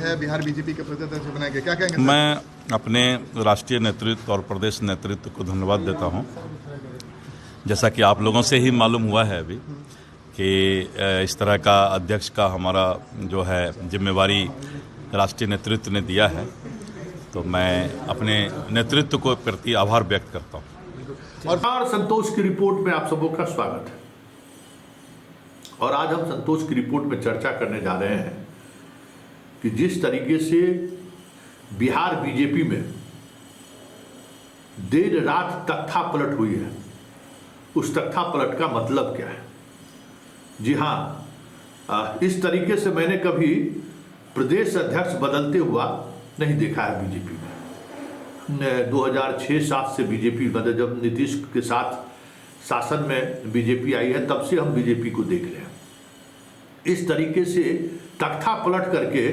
है बिहार बीजेपी के प्रदेश अध्यक्ष बनाए गए, क्या कहेंगे सर? मैं अपने राष्ट्रीय नेतृत्व और प्रदेश नेतृत्व को धन्यवाद देता हूं। जैसा कि आप लोगों से ही मालूम हुआ है अभी कि इस तरह का अध्यक्ष का हमारा जो है जिम्मेवारी राष्ट्रीय नेतृत्व ने दिया है, तो मैं अपने नेतृत्व को प्रति आभार व्यक्त करता हूं। और संतोष की रिपोर्ट में आप सबों का स्वागत है। और आज हम संतोष की रिपोर्ट में चर्चा करने जा रहे हैं कि जिस तरीके से बिहार बीजेपी में देर रात तख्ता पलट हुई है, उस तख्ता पलट का मतलब क्या है? जी हाँ, इस तरीके से मैंने कभी प्रदेश अध्यक्ष बदलते हुआ नहीं देखा है बीजेपी में। 2006-07 से बीजेपी मतलब जब नीतीश के साथ शासन में बीजेपी आई है, तब से हम बीजेपी को देख रहे हैं। इस तरीके से तख्ता पलट करके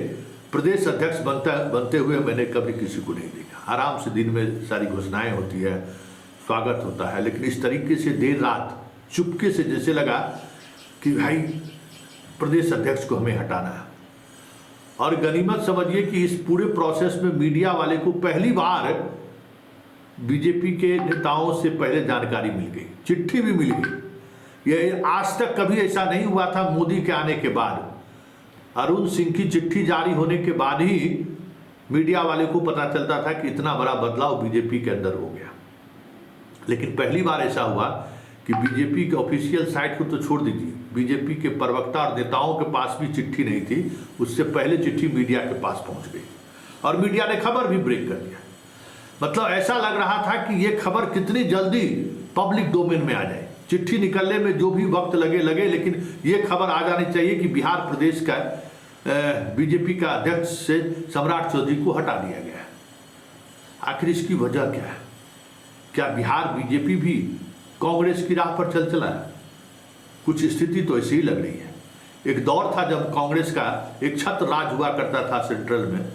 प्रदेश अध्यक्ष बनते हुए मैंने कभी किसी को नहीं देखा। आराम से दिन में सारी घोषणाएं होती है, स्वागत होता है, लेकिन इस तरीके से देर रात चुपके से जैसे लगा कि भाई प्रदेश अध्यक्ष को हमें हटाना है। और गनीमत समझिए कि इस पूरे प्रोसेस में मीडिया वाले को पहली बार बीजेपी के नेताओं से पहले जानकारी मिल गई, चिट्ठी भी मिल गई। ये आज तक कभी ऐसा नहीं हुआ था। मोदी के आने के बाद, अरुण सिंह की चिट्ठी जारी होने के बाद ही मीडिया वाले को पता चलता था कि इतना बड़ा बदलाव बीजेपी के अंदर हो गया। लेकिन पहली बार ऐसा हुआ कि बीजेपी के ऑफिशियल साइट को तो छोड़ दीजिए, बीजेपी के प्रवक्ता और नेताओं के पास भी चिट्ठी नहीं थी, उससे पहले चिट्ठी मीडिया के पास पहुंच गई और मीडिया ने खबर भी ब्रेक कर दिया। मतलब ऐसा लग रहा था कि ये खबर कितनी जल्दी पब्लिक डोमेन में आ जाए। चिट्ठी निकलने में जो भी वक्त लगे, लेकिन ये खबर आ जानी चाहिए कि बिहार प्रदेश का बीजेपी का अध्यक्ष से सम्राट चौधरी को हटा दिया गया है। आखिर इसकी वजह क्या है? क्या बिहार बीजेपी भी कांग्रेस की राह पर चल चला है? कुछ स्थिति तो ऐसी ही लग रही है। एक दौर था जब कांग्रेस का एक छत्र राज हुआ करता था सेंट्रल में,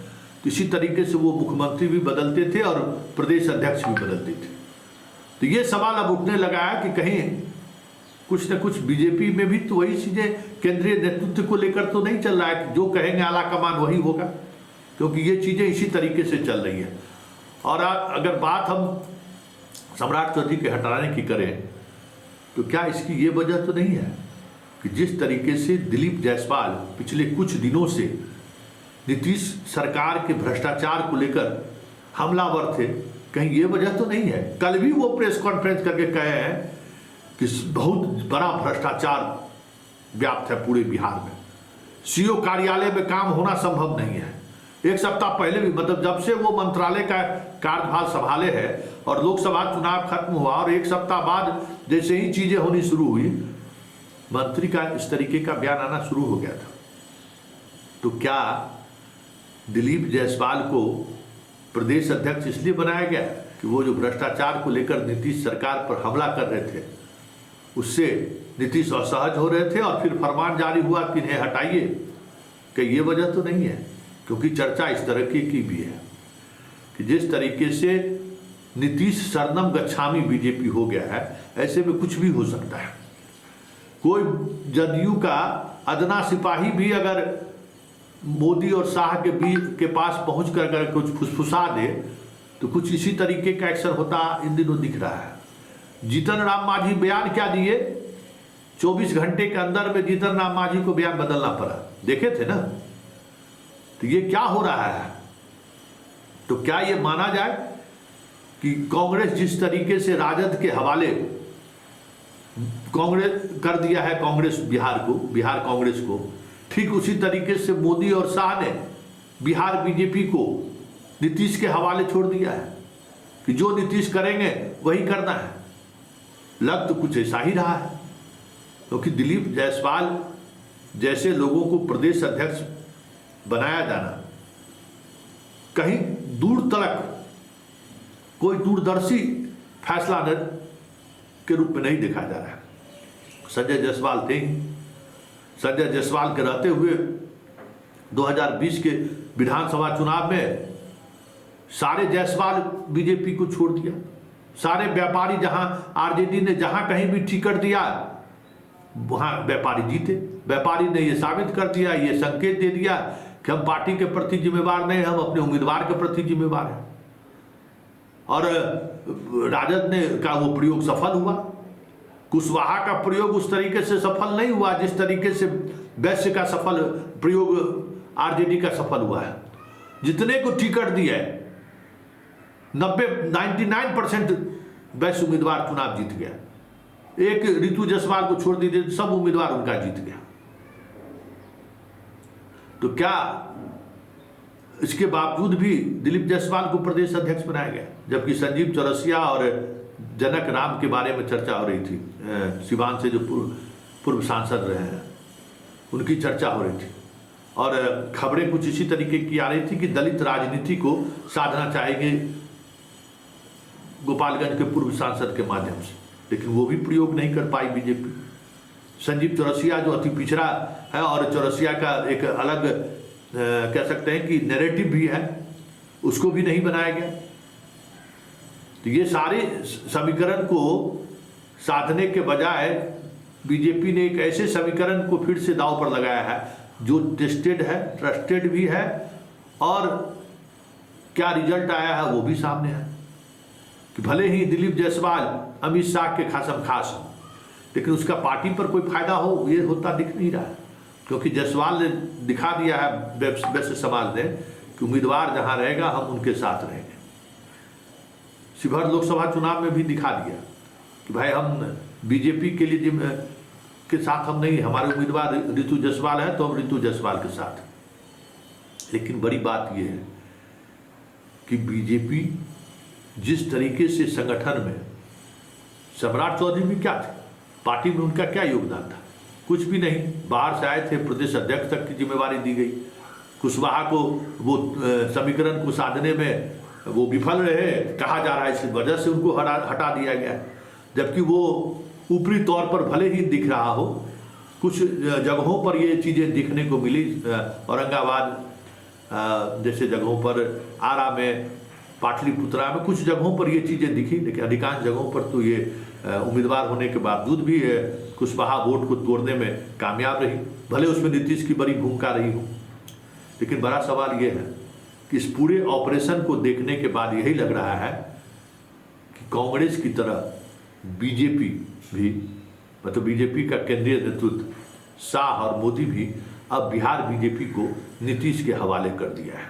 इसी तरीके से वो मुख्यमंत्री भी बदलते थे और प्रदेश अध्यक्ष भी बदलते थे। तो ये सवाल अब उठने लगा है कि कहीं कुछ न कुछ बीजेपी में भी तो वही चीजें केंद्रीय नेतृत्व को लेकर तो नहीं चल रहा है कि जो कहेंगे आला कमान वही होगा, क्योंकि ये चीजें इसी तरीके से चल रही है। और अगर बात हम सम्राट चौधरी के हटाने की करें तो क्या इसकी ये वजह तो नहीं है कि जिस तरीके से दिलीप जायसवाल पिछले कुछ दिनों से नीतीश सरकार के भ्रष्टाचार को लेकर हमलावर थे, कहीं ये वजह तो नहीं है? कल भी वो प्रेस कॉन्फ्रेंस करके कहे हैं कि बहुत बड़ा भ्रष्टाचार व्याप्त है पूरे बिहार में, सीओ कार्यालय में काम होना संभव नहीं है। एक सप्ताह पहले भी, मतलब जब से वो मंत्रालय का कार्यभार संभाले है और लोकसभा चुनाव खत्म हुआ और एक सप्ताह बाद जैसे ही चीजें होनी शुरू हुई, मंत्री का इस तरीके का बयान आना शुरू हो गया था। तो क्या दिलीप जायसवाल को प्रदेश अध्यक्ष इसलिए बनाया गया कि वो जो भ्रष्टाचार को लेकर नीतीश सरकार पर हमला कर रहे थे, उससे नीतीश असहज हो रहे थे और फिर फरमान जारी हुआ कि इन्हें हटाइए? कि ये वजह तो नहीं है? क्योंकि चर्चा इस तरह की भी है कि जिस तरीके से नीतीश शरणम गच्छामी बीजेपी हो गया है, ऐसे में कुछ भी हो सकता है। कोई जदयू का अदना सिपाही भी अगर मोदी और शाह के पास पहुंच कर अगर कुछ फुसफुसा दे तो कुछ इसी तरीके का एक्शन होता इन दिनों दिख रहा है। जीतन राम मांझी बयान क्या दिए? 24 घंटे के अंदर में जीतन राम मांझी को बयान बदलना पड़ा, देखे थे ना? तो ये क्या हो रहा है? तो क्या ये माना जाए कि कांग्रेस जिस तरीके से राजद के हवाले कांग्रेस कर दिया है कांग्रेस बिहार कांग्रेस को, ठीक उसी तरीके से मोदी और शाह ने बिहार बीजेपी को नीतीश के हवाले छोड़ दिया है कि जो नीतीश करेंगे वही करना है। लग तो कुछ ऐसा ही रहा है, क्योंकि दिलीप जायसवाल जैसे लोगों को प्रदेश अध्यक्ष बनाया जाना कहीं दूर तक कोई दूरदर्शी फैसला के रूप में नहीं देखा जा रहा है। संजय जायसवाल थे ही। संजय जायसवाल के रहते हुए 2020 के विधानसभा चुनाव में सारे जायसवाल बीजेपी को छोड़ दिया। सारे व्यापारी, जहां आरजेडी ने जहां कहीं भी टिकट दिया वहां व्यापारी जीते। व्यापारी ने ये साबित कर दिया, ये संकेत दे दिया कि हम पार्टी के प्रति जिम्मेवार नहीं, हम अपने उम्मीदवार के प्रति जिम्मेवार हैं। और राजद ने का वो प्रयोग सफल हुआ, कुशवाहा का प्रयोग उस तरीके से सफल नहीं हुआ जिस तरीके से वैश्य का सफल प्रयोग आरजेडी का सफल हुआ है। जितने को टिकट दिया है 99% वैश्य उम्मीदवार चुनाव जीत गया। एक रितु जायसवाल को छोड़ दीजिए, सब उम्मीदवार उनका जीत गया। तो क्या इसके बावजूद भी दिलीप जायसवाल को प्रदेश अध्यक्ष बनाया गया, जबकि संजीव चौरसिया और जनक राम के बारे में चर्चा हो रही थी। सिवान से जो पूर्व सांसद रहे हैं उनकी चर्चा हो रही थी और खबरें कुछ इसी तरीके की आ रही थी कि दलित राजनीति को साधना चाहेंगे गोपालगंज के पूर्व सांसद के माध्यम से, लेकिन वो भी प्रयोग नहीं कर पाई बीजेपी। संजीव चौरसिया जो अति पिछड़ा है और चौरसिया का एक अलग कह सकते हैं कि नैरेटिव भी है, उसको भी नहीं बनाया गया। तो ये सारे समीकरण को साधने के बजाय बीजेपी ने एक ऐसे समीकरण को फिर से दांव पर लगाया है जो टेस्टेड है, ट्रस्टेड भी है और क्या रिजल्ट आया है वो भी सामने है कि भले ही दिलीप जायसवाल अमित शाह के खासम खास हो, लेकिन उसका पार्टी पर कोई फायदा हो ये होता दिख नहीं रहा है, क्योंकि जायसवाल ने दिखा दिया है वैश्य समाज ने कि उम्मीदवार जहां रहेगा हम उनके साथ रहेंगे। शिवहर लोकसभा चुनाव में भी दिखा दिया कि भाई हम बीजेपी के लिए के साथ हम नहीं, हमारे उम्मीदवार रितु जायसवाल है तो हम रितु जायसवाल के साथ। लेकिन बड़ी बात यह है कि बीजेपी जिस तरीके से संगठन में, सम्राट चौधरी भी क्या थे, पार्टी में उनका क्या योगदान था, कुछ भी नहीं। बाहर से आए थे, प्रदेश अध्यक्ष तक की जिम्मेवारी दी गई। कुशवाहा को वो समीकरण को साधने में वो विफल रहे, कहा जा रहा है इस वजह से उनको हटा दिया गया, जबकि वो ऊपरी तौर पर भले ही दिख रहा हो, कुछ जगहों पर ये चीज़ें दिखने को मिली। औरंगाबाद जैसे जगहों पर, आरा में, पाटलिपुत्रा में कुछ जगहों पर ये चीज़ें दिखी, लेकिन अधिकांश जगहों पर तो ये उम्मीदवार होने के बावजूद भी कुशवाहा वोट को तोड़ने में कामयाब रही, भले उसमें नीतीश की बड़ी भूमिका रही हो। लेकिन बड़ा सवाल ये है कि इस पूरे ऑपरेशन को देखने के बाद यही लग रहा है कि कांग्रेस की तरह बीजेपी भी, मतलब बीजेपी का केंद्रीय नेतृत्व शाह और मोदी भी अब बिहार बीजेपी को नीतीश के हवाले कर दिया है।